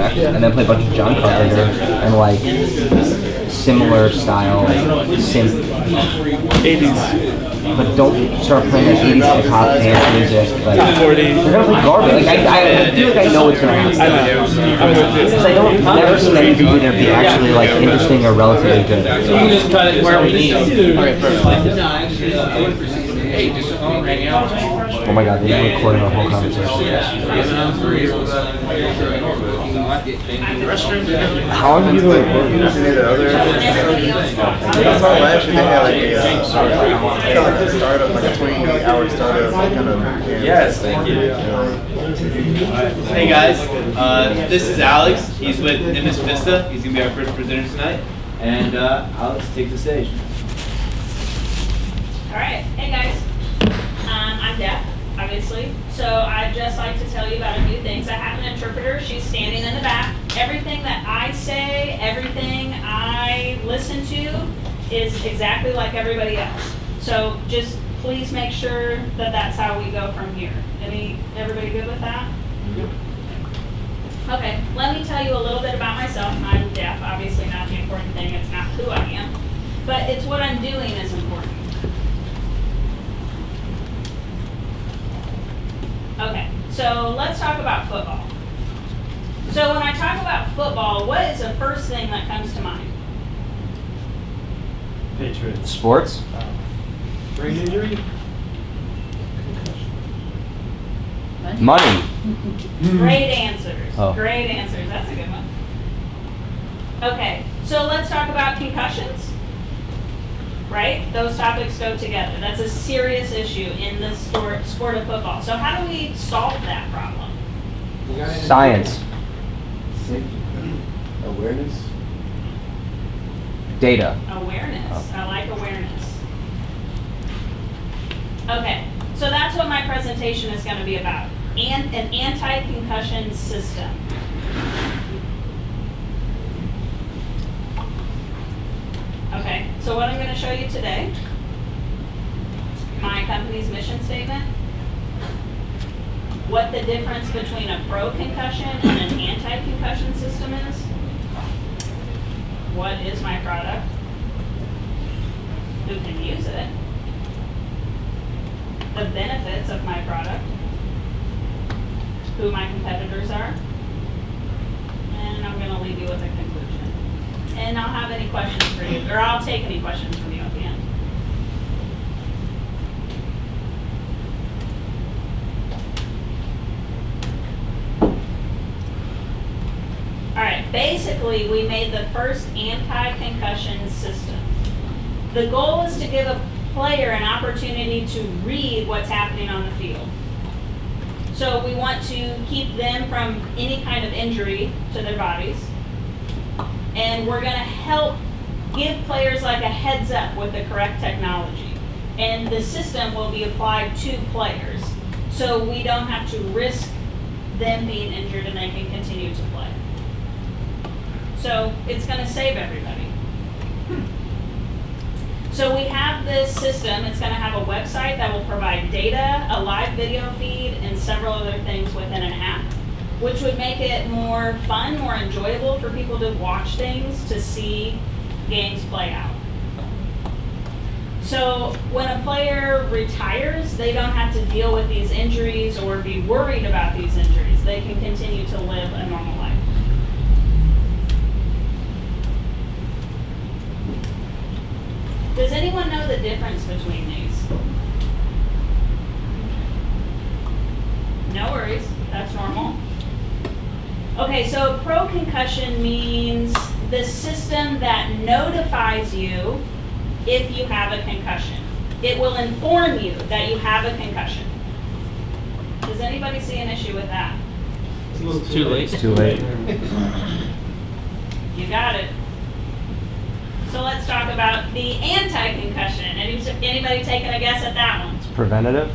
Effect, and then play a bunch of John Carpenter and like similar style synth. 80s. But don't start playing like 80s hip hop dance music. Like, 40s. They're gonna play garbage. Like I feel like I know what's gonna happen. I know. Because I don't never seen anything either be actually like interesting or relatively good. So you just cut it where we need it. Okay, perfect. Hey, just hang out. Oh my god, they're recording our whole conversation. How long have you been recording? I saw last year they had like a startup, like a 20-hour startup kind of. Yes, thank you. Hey guys, this is Alex. He's with Nimbus Vista. He's gonna be our first presenter tonight. And Alex, take the stage. All right, hey guys, I'm deaf, obviously, so I'd just like to tell you about a few things. I have an interpreter, she's standing in the back. Everything that I say, everything I listen to is exactly like everybody else. So just please make sure that that's how we go from here. Everybody good with that? Okay, let me tell you a little bit about myself. I'm deaf, obviously not the important thing, it's not who I am, but it's what I'm doing is important. Okay, so let's talk about football. So when I talk about football, what is the first thing that comes to mind? Patriots. Sports? Brain injury? Money. Great answers. Oh. Great answers. That's a good one. Okay, so let's talk about concussions. Right? Those topics go together. That's a serious issue in the sport of football. So how do we solve that problem? Science. Awareness. Data. Awareness. I like awareness. Okay, so that's what my presentation is going to be about. An anti-concussion system. Okay, so what I'm going to show you today, my company's mission statement, what the difference between a pro-concussion and an anti-concussion system is, what is my product, who can use it, the benefits of my product, who my competitors are, and I'm going to leave you with a conclusion. And I'll have any questions for you, or I'll take any questions from you at the end. All right, basically we made the first anti-concussion system. The goal is to give a player an opportunity to read what's happening on the field. So we want to keep them from any kind of injury to their bodies. And we're going to help give players like a heads up with the correct technology. And the system will be applied to players. So we don't have to risk them being injured and they can continue to play. So it's going to save everybody. So we have this system. It's going to have a website that will provide data, a live video feed, and several other things within an app, which would make it more fun, more enjoyable for people to watch things, to see games play out. So when a player retires, they don't have to deal with these injuries or be worried about these injuries. They can continue to live a normal life. Does anyone know the difference between these? No worries, that's normal. Okay, so pro-concussion means the system that notifies you if you have a concussion. It will inform you that you have a concussion. Does anybody see an issue with that? It's a little Too late. Too late. You got it. So let's talk about the anti-concussion. Anybody taking a guess at that one? It's preventative.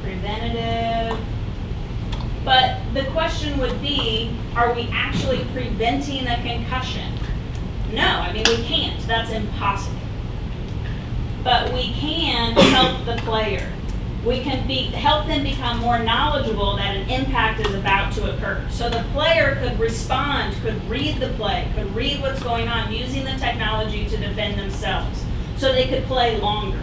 Preventative. But the question would be, are we actually preventing a concussion? No, I mean we can't. That's impossible. But we can help the player. we can help them become more knowledgeable that an impact is about to occur. So the player could respond, could read the play, could read what's going on using the technology to defend themselves, so they could play longer.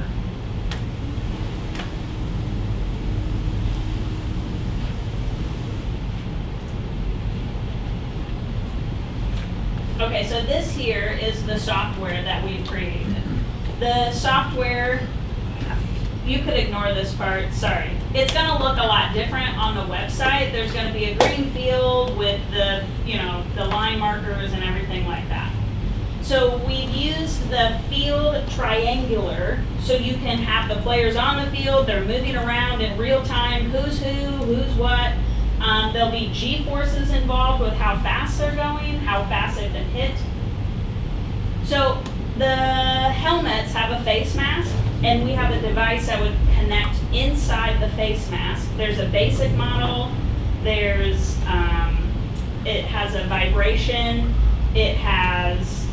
Okay, so this here is the software that we've created. The software, you could ignore this part, sorry. It's gonna look a lot different on the website. There's gonna be a green field with the, the line markers and everything like that. So we've used the field triangular, so you can have the players on the field, they're moving around in real time, who's who, who's what. There'll be G-forces involved with how fast they're going, how fast they've been hit. So the helmets have a face mask, and we have a device that would connect inside the face mask. There's a basic model, there's, it has a vibration, it has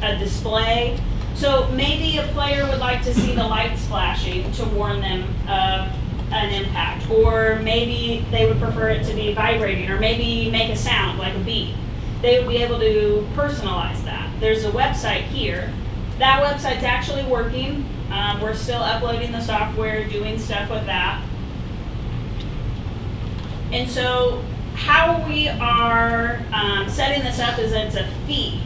a display. So maybe a player would like to see the lights flashing to warn them of an impact, or maybe they would prefer it to be vibrating, or maybe make a sound like a beep. They would be able to personalize that. There's a website here. That website's actually working. We're still uploading the software, doing stuff with that. And so how we are setting this up is it's a fee.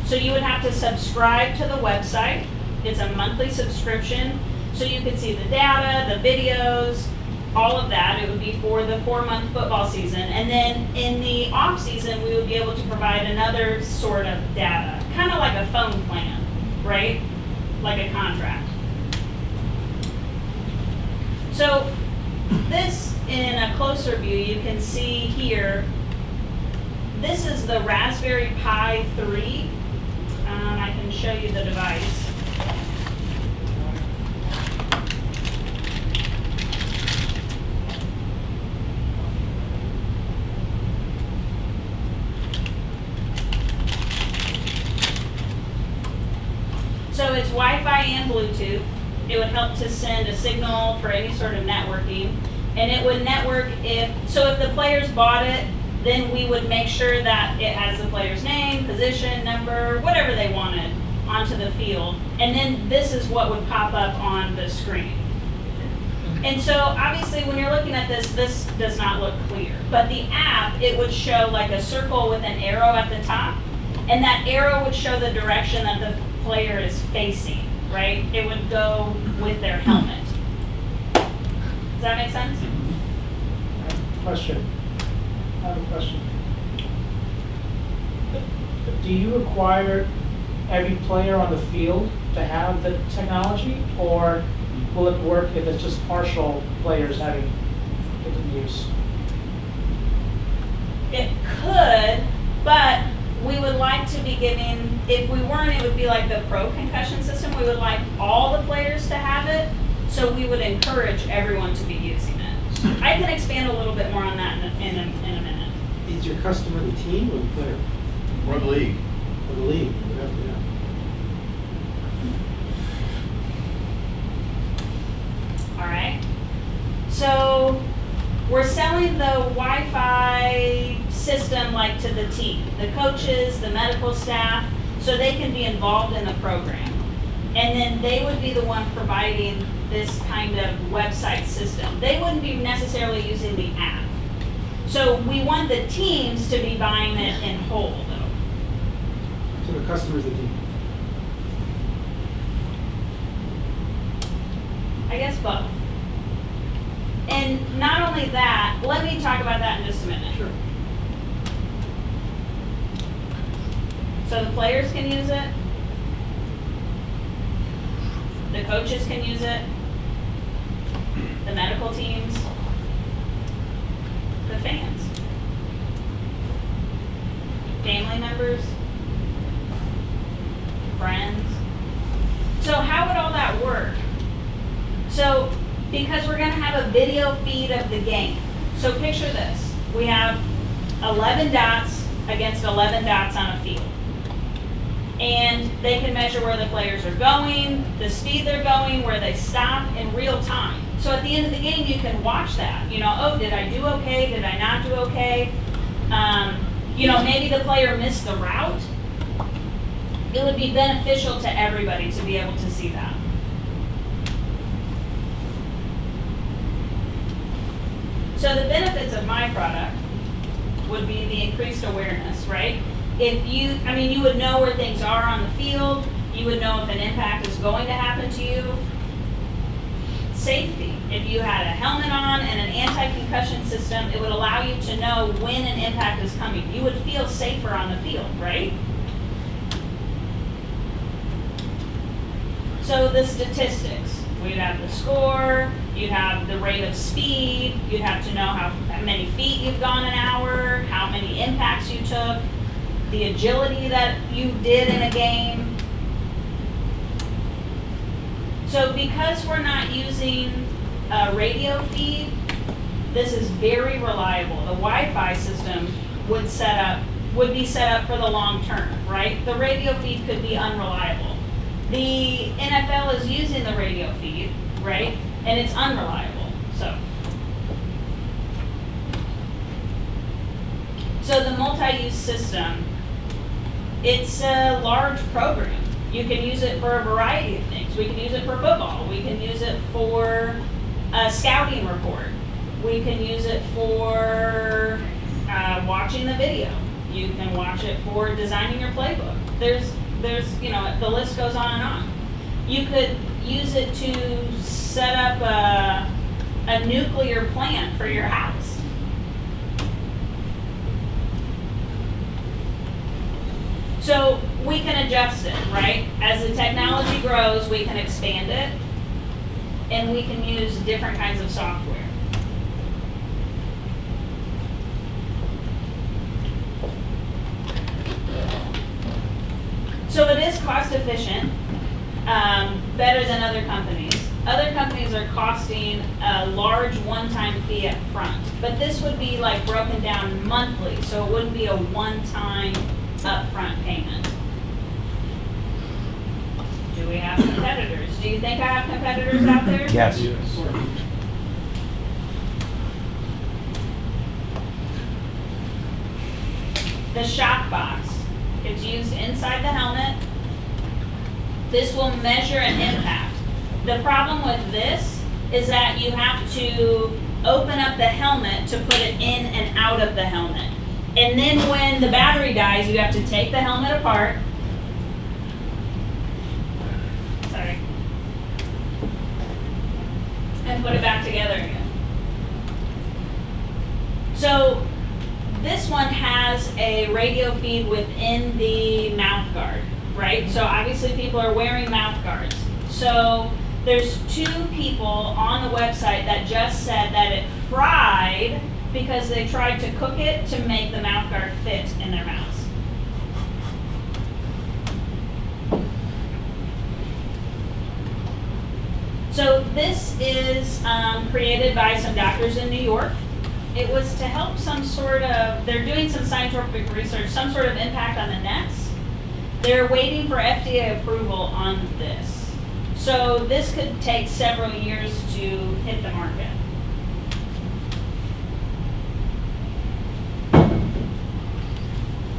So you would have to subscribe to the website. It's a monthly subscription. So you could see the data, the videos, all of that. It would be for the 4-month football season. And then in the off season, we would be able to provide another sort of data, kind of like a phone plan, right? Like a contract. So this, in a closer view, you can see here, this is the Raspberry Pi 3. I can show you the device. So it's Wi-Fi and Bluetooth. It would help to send a signal for any sort of networking. And it would network if the players bought it, then we would make sure that it has the player's name, position, number, whatever they wanted onto the field. And then this is what would pop up on the screen. And so obviously when you're looking at this, this does not look clear. But the app, it would show like a circle with an arrow at the top. And that arrow would show the direction that the player is facing, right? It would go with their helmet. Does that make sense? Question. I have a question. Do you require every player on the field to have the technology, or will it work if it's just partial players having it in use? It could, but we would like to be giving, if we weren't, it would be like the pro concussion system. We would like all the players to have it, so we would encourage everyone to be using it. I can expand a little bit more on that in a minute. Is your customer the team or the player? Or the league. Or the league, whatever, yeah. All right. So we're selling the Wi-Fi system like to the team, the coaches, the medical staff, so they can be involved in the program. And then they would be the one providing this kind of website system. They wouldn't be necessarily using the app. So we want the teams to be buying it in whole, though. So the customer's the team. I guess both. And not only that, let me talk about that in just a minute. Sure. So the players can use it. The coaches can use it. The medical teams. The fans. Family members. Friends. So how would all that work? So, because we're going to have a video feed of the game. So picture this. We have 11 dots against 11 dots on a field. And they can measure where the players are going, the speed they're going, where they stop in real time. So at the end of the game, you can watch that. You know, oh, did I do okay? Did I not do okay? You know, maybe the player missed the route. It would be beneficial to everybody to be able to see that. So the benefits of my product would be the increased awareness, right? If you, I mean, you would know where things are on the field. You would know if an impact is going to happen to you. Safety. If you had a helmet on and an anti-concussion system, it would allow you to know when an impact is coming. You would feel safer on the field, right? So the statistics. We'd have the score, you'd have the rate of speed, you'd have to know how many feet you've gone an hour, how many impacts you took, the agility that you did in a game. So because we're not using a radio feed, this is very reliable. The Wi-Fi system would be set up for the long term, right? The radio feed could be unreliable. The NFL is using the radio feed, right? And it's unreliable. So the multi-use system, it's a large program. You can use it for a variety of things. We can use it for football. We can use it for a scouting report. We can use it for watching the video. You can watch it for designing your playbook. There's, you know, the list goes on and on. You could use it to set up a nuclear plant for your house. So we can adjust it, right? As the technology grows, we can expand it, and we can use different kinds of software. So it is cost efficient, better than other companies. Other companies are costing a large one-time fee up front, but this would be like broken down monthly, so it wouldn't be a one-time upfront payment. Do we have competitors? Do you think I have competitors out there? Yes. The shock box. It's used inside the helmet. This will measure an impact. The problem with this is that you have to open up the helmet to put it in and out of the helmet. And then when the battery dies, you have to take the helmet apart. Sorry. And put it back together again. So this one has a radio feed within the mouth guard, right? So obviously people are wearing mouth guards. So there's 2 people on the website that just said that it fried because they tried to cook it to make the mouth guard fit in their mouths. So this is created by some doctors in New York. It was to help some sort of, they're doing some scientific research, some sort of impact on the necks. They're waiting for FDA approval on this. So this could take several years to hit the market.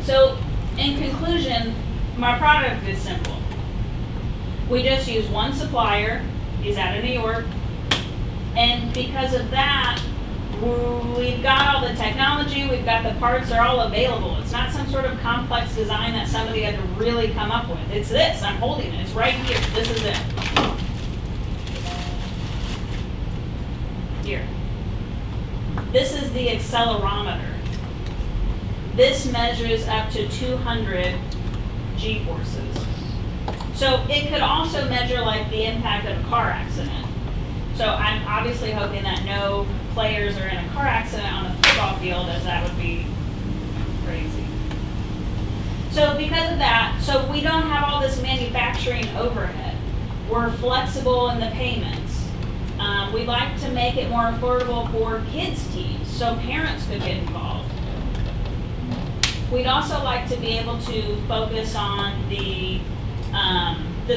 So in conclusion, my product is simple. We just use one supplier. He's out of New York. And because of that, we've got all the technology, we've got the parts, they're all available. It's not some sort of complex design that somebody had to really come up with. It's this, I'm holding it, it's right here, this is it. Here. This is the accelerometer. This measures up to 200 G-forces. So it could also measure like the impact of a car accident. So I'm obviously hoping that no players are in a car accident on the football field, as that would be crazy. So because of that, so we don't have all this manufacturing overhead. We're flexible in the payments. We'd like to make it more affordable for kids' teams, so parents could get involved. We'd also like to be able to focus on the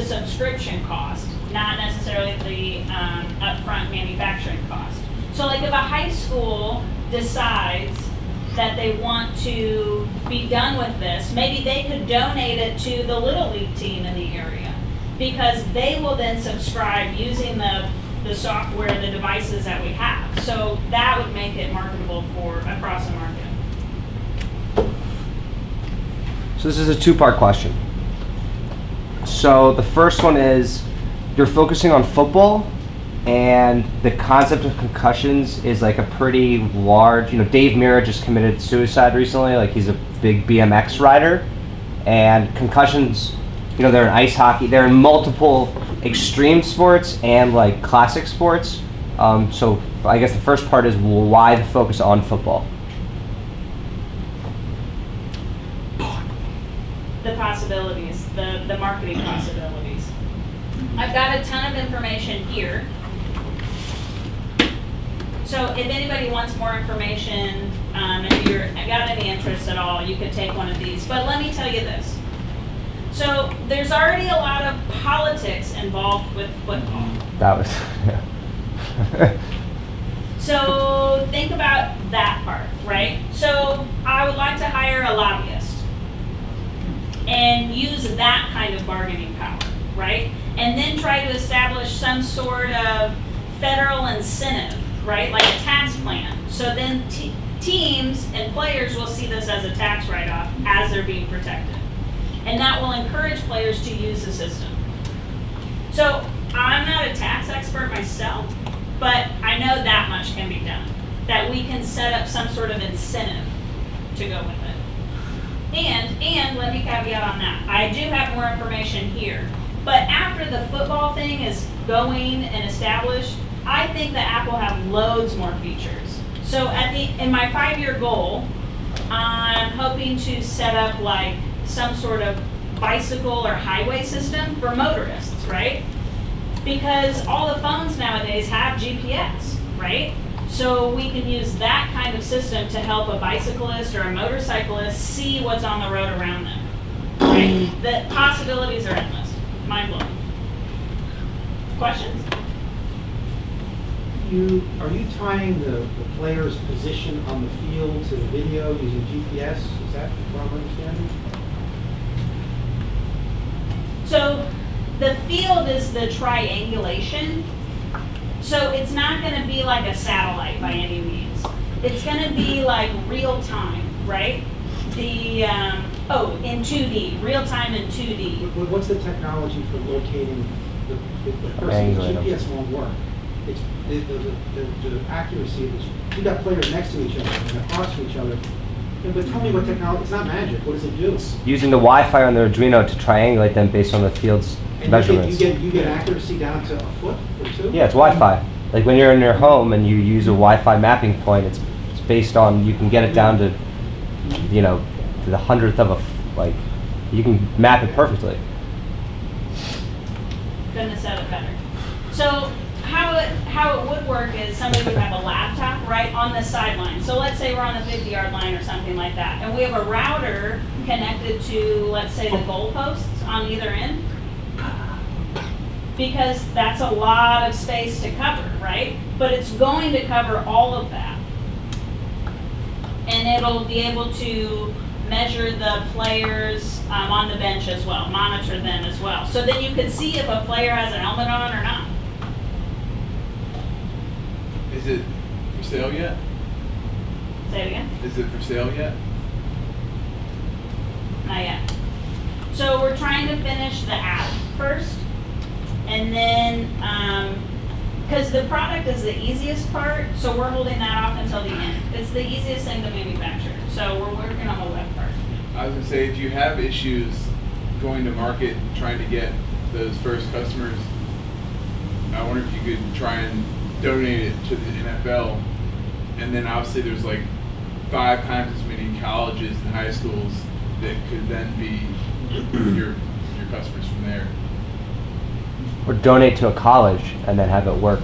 subscription cost. not necessarily the upfront manufacturing cost. So like if a high school decides that they want to be done with this, maybe they could donate it to the Little League team in the area, because they will then subscribe using the software, the devices that we have. So that would make it marketable for across the market. So this is a two-part question. So the first one is, you're focusing on football, and the concept of concussions is like a pretty large, Dave Mirra just committed suicide recently, like he's a big BMX rider, and concussions, they're in ice hockey, they're in multiple extreme sports and like classic sports. So I guess the first part is, why the focus on football? The possibilities, the marketing possibilities. I've got a ton of information here. So if anybody wants more information, if you're got any interest at all, you could take one of these. But let me tell you this. So there's already a lot of politics involved with football. That was, yeah. So think about that part, right? So I would like to hire a lobbyist and use that kind of bargaining power, right? And then try to establish some sort of federal incentive, right? Like a tax plan. So then teams and players will see this as a tax write-off as they're being protected. And that will encourage players to use the system. So I'm not a tax expert myself, but I know that much can be done, that we can set up some sort of incentive to go with it. And let me caveat on that. I do have more information here, but after the football thing is going and established, I think that App will have loads more features. So in my 5-year goal, I'm hoping to set up like some sort of bicycle or highway system for motorists, right? Because all the phones nowadays have GPS, right? So we can use that kind of system to help a bicyclist or a motorcyclist see what's on the road around them, right? The possibilities are endless, mind-blowing. Questions? Are you tying the player's position on the field to the video using GPS? Is that what I'm understanding? So the field is the triangulation. So it's not going to be like a satellite by any means. It's going to be like real time, right? In 2D, real time in 2D. What's the technology for locating the person? Triangulating. GPS won't work. It's the accuracy is, you got players next to each other and across from each other. But tell me what technology, it's not magic, what does it do? Using the Wi-Fi on the Arduino to triangulate them based on the field's And measurements. you get accuracy down to a foot or two? Yeah, it's Wi-Fi. Like when you're in your home and you use a Wi-Fi mapping point, it's based on, you can get it down to, to the 100th of you can map it perfectly. Couldn't have said it better. So how it would work is somebody would have a laptop right on the sideline. So let's say we're on the 50-yard line or something like that, and we have a router connected to, let's say, the goalposts on either end, because that's a lot of space to cover, right? But it's going to cover all of that, and it'll be able to measure the players on the bench as well, monitor them as well. So then you can see if a player has a helmet on or not. Is it for sale yet? Say it again. Is it for sale yet? Not yet. So we're trying to finish the app first, and then, because the product is the easiest part, so we're holding that off until the end. It's the easiest thing to manufacture, so we're working on the web part. I was gonna say, if you have issues going to market, trying to get those first customers, I wonder if you could try and donate it to the NFL, and then obviously there's like 5 times as many colleges and high schools that could then be your customers from there. Or donate to a college and then have it work.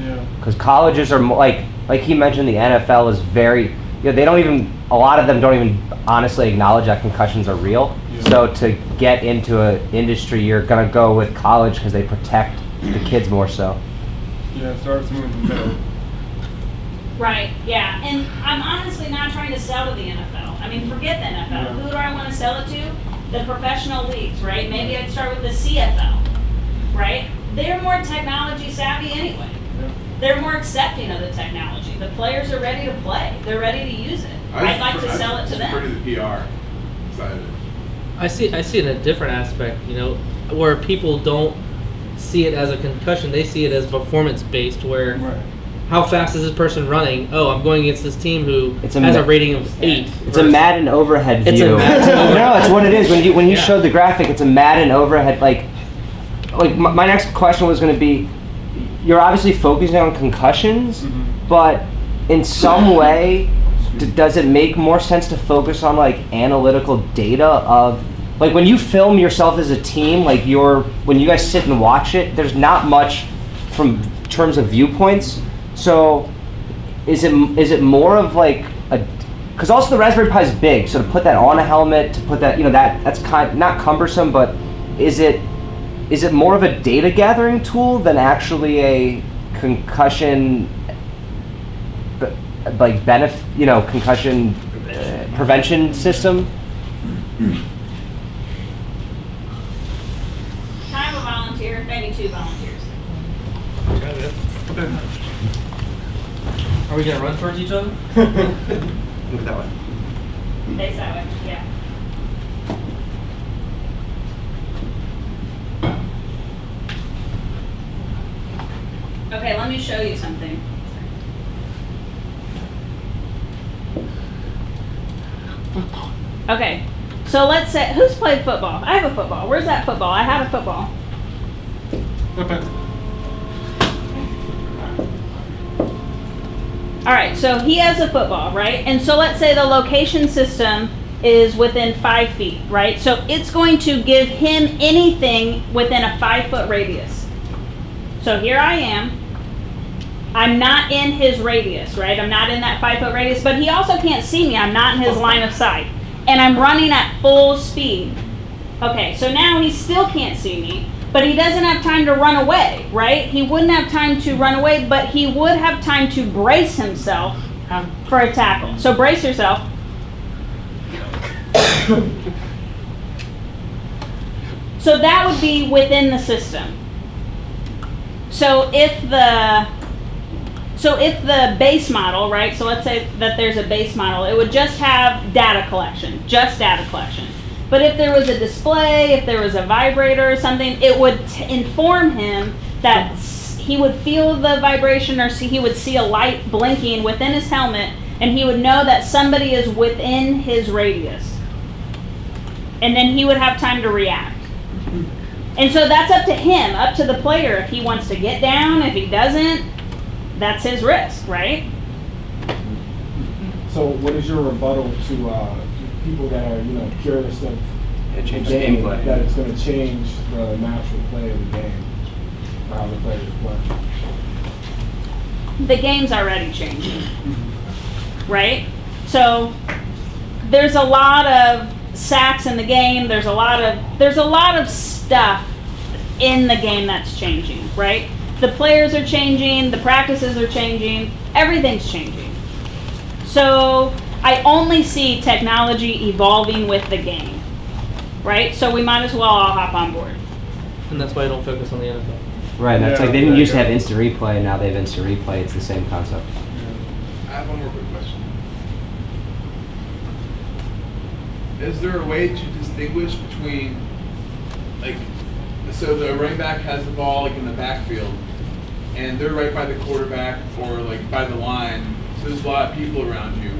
Yeah. Because colleges are like he mentioned, the NFL is very, they don't even, a lot of them don't even honestly acknowledge that concussions are real. Yeah. So to get into an industry, you're gonna go with college because they protect the kids more so. Yeah, start moving from middle. Right, yeah, and I'm honestly not trying to sell to the NFL. I mean, forget the NFL. Yeah. Who do I want to sell it to? The professional leagues, right? Maybe I'd start with the CFL, right? They're more technology savvy anyway. Yeah. They're more accepting of the technology. The players are ready to play. They're ready to use it. I'd like to sell it to I prefer them. to the PR side of it. I see it in a different aspect, where people don't see it as a concussion, they see it as performance based, where Right. how fast is this person running? Oh, I'm going against this team who It's a has a ma- rating of 8. It's a Madden overhead view. It's a Madden No, it's what it is. When you Yeah. showed the graphic, it's a Madden overhead. Like my next question was going to be, you're obviously focusing on concussions, but in some way, does it make more sense to focus on like analytical data of, like when you film yourself as a team, like when you guys sit and watch it, there's not much from terms of viewpoints. So is it more of like because also the Raspberry Pi is big, so to put that on a helmet, to put that, that's not cumbersome, but is it more of a data gathering tool than actually a concussion concussion prevention system? Can I have a volunteer? Maybe 2 volunteers. Are we gonna run towards each other? Look that way. Face that way, yeah. Okay, let me show you something. Okay, so let's say, who's played football? I have a football. Where's that football? I have a football. All right, so he has a football, right? And so let's say the location system is within 5 feet, right? So it's going to give him anything within a 5-foot radius. So here I am. I'm not in his radius, right? I'm not in that 5-foot radius, but he also can't see me. I'm not in his line of sight. And I'm running at full speed. Okay, so now he still can't see me, but he doesn't have time to run away, right? He wouldn't have time to run away, but he would have time to brace himself for a tackle. So brace yourself. So that would be within the system. So if the base model, right, so let's say that there's a base model, it would just have data collection, just data collection. But if there was a display, if there was a vibrator or something, it would inform him that he would feel the vibration, or he would see a light blinking within his helmet, and he would know that somebody is within his radius. And then he would have time to react. And so that's up to him, up to the player, if he wants to get down, if he doesn't, that's his risk, right? So what is your rebuttal to people that are, curious of It changes the game, gameplay. that it's going to change the natural play of the game, or how the players play? The game's already changing, right? So there's a lot of sacks in the game. There's a lot of stuff in the game that's changing, right? The players are changing, the practices are changing, everything's changing. So I only see technology evolving with the game, right? So we might as well all hop on board. And that's why I don't focus on the NFL. Right, and it's Yeah, like they didn't yeah, used to yeah. have instant replay, and now they have instant replay. It's the same concept. I have one more quick question. Is there a way to distinguish between, like, so the running back has the ball like in the backfield, and they're right by the quarterback or like by the line, so there's a lot of people around you.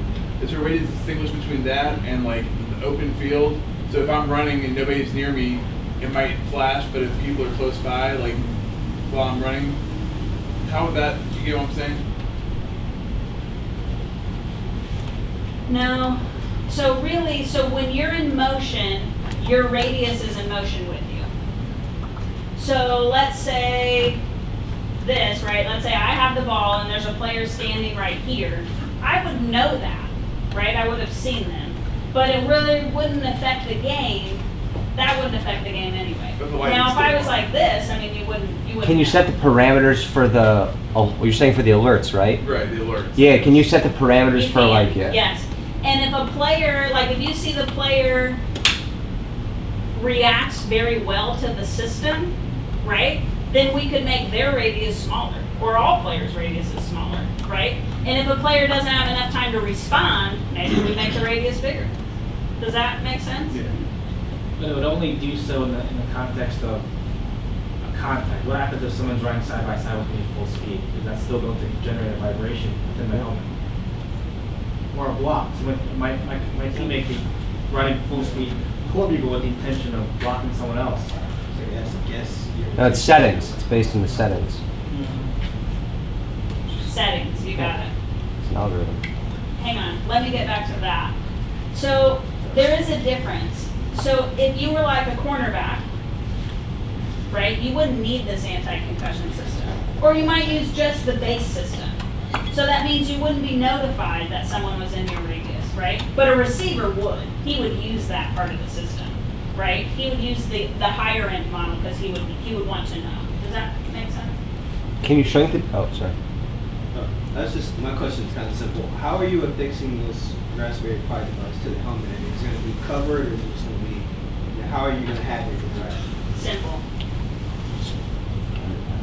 Is there a way to distinguish between that and like the open field? So if I'm running and nobody's near me, it might flash, but if people are close by, like while I'm running, how would that, do you get what I'm saying? No. So really, so when you're in motion, your radius is in motion with you. So let's say this, right? Let's say I have the ball and there's a player standing right here. I would know that, right? I would have seen them. But it really wouldn't affect the game that wouldn't affect the game anyway. But the light Now, is if I still was on. like this, I mean, you wouldn't Can you set the parameters for the? Oh, you're saying for the alerts, right? Right, the alerts. Yeah. Can you set the parameters You for can, like yeah? Yes. And if a player, like if you see the player reacts very well to the system, right? Then we could make their radius smaller, or all players' radius is smaller, right? And if a player doesn't have enough time to respond, maybe we make the radius bigger. Does that make sense? Yeah. But it would only do so in the context of a contact. What happens if someone's running side by side with me at full speed? Is that still going to generate a vibration within the helmet? Or a block? So my teammate be running full speed toward me, but with the intention of blocking someone else. No, it's settings. It's based on the settings. Settings, you got it. It's an algorithm. Hang on, let me get back to that. So there is a difference. So if you were like a cornerback, right, you wouldn't need this anti-concussion system. Or you might use just the base system. So that means you wouldn't be notified that someone was in your radius, right? But a receiver would. He would use that part of the system, right? He would use the higher end model because he would want to know. Does that make sense? Can you shrink the? Oh, sorry. That's just, my question is kind of simple. How are you affixing this Raspberry Pi device to the helmet? I mean, is it going to be covered or is it just going to be, how are you going to have it interact? Simple.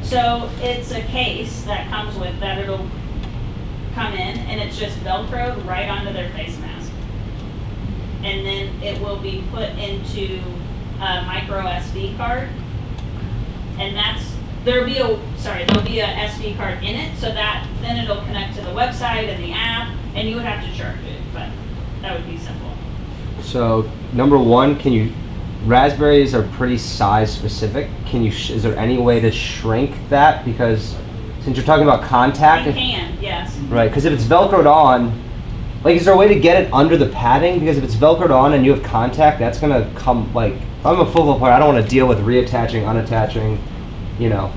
So it's a case that comes with that it'll come in and it's just Velcroed right onto their face mask. And then it will be put into a micro SD card. And there'll be a SD card in it, so that then it'll connect to the website and the app, and you would have to charge it, but that would be simple. So number one, raspberries are pretty size specific. Is there any way to shrink that? Because since you're talking about contact, You can, yes. right? Because if it's Velcroed on, like, is there a way to get it under the padding? Because if it's Velcroed on and you have contact, that's gonna come, like, if I'm a football player, I don't want to deal with reattaching, unattaching, you know.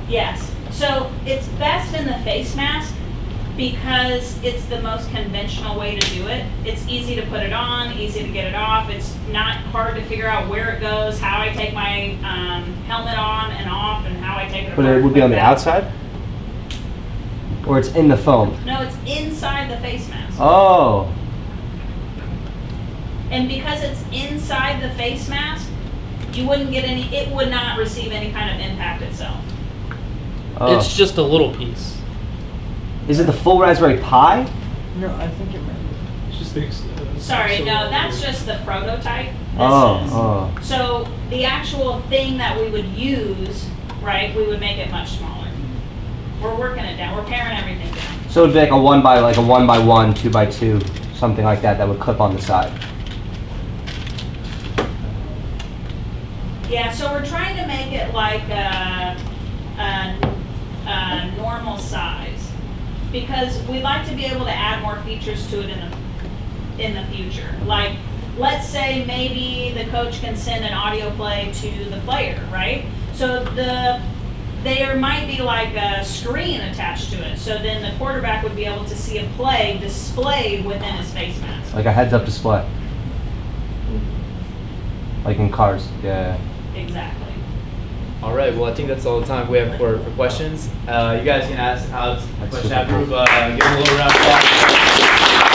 Yes. So it's best in the face mask because it's the most conventional way to do it. It's easy to put it on, easy to get it off. It's not hard to figure out where it goes, how I take my helmet on and off, and how I take it apart. But it would be like on the that. outside? Or it's in the foam? No, it's inside the face mask. Oh. And because it's inside the face mask, you wouldn't get it would not receive any kind of impact itself. Oh. It's just a little piece. Is it the full Raspberry Pi? No, I think it might be. It's just big. Sorry, no, that's just the prototype. Oh. So the actual thing that we would use, right, we would make it much smaller. We're working it down. We're paring everything down. So it'd be like a 1 by 1, 2 by 2, something like that would clip on the side. Yeah, so we're trying to make it like a normal size because we'd like to be able to add more features to it in the future. Like, let's say maybe the coach can send an audio play to the player, right? So there might be like a screen attached to it. So then the quarterback would be able to see a play displayed within his face mask. Like a heads-up display. Like in cars. Yeah. Exactly. All right. Well, I think that's all the time we have for questions. You guys can ask Alex a question after. Give him a little round of applause.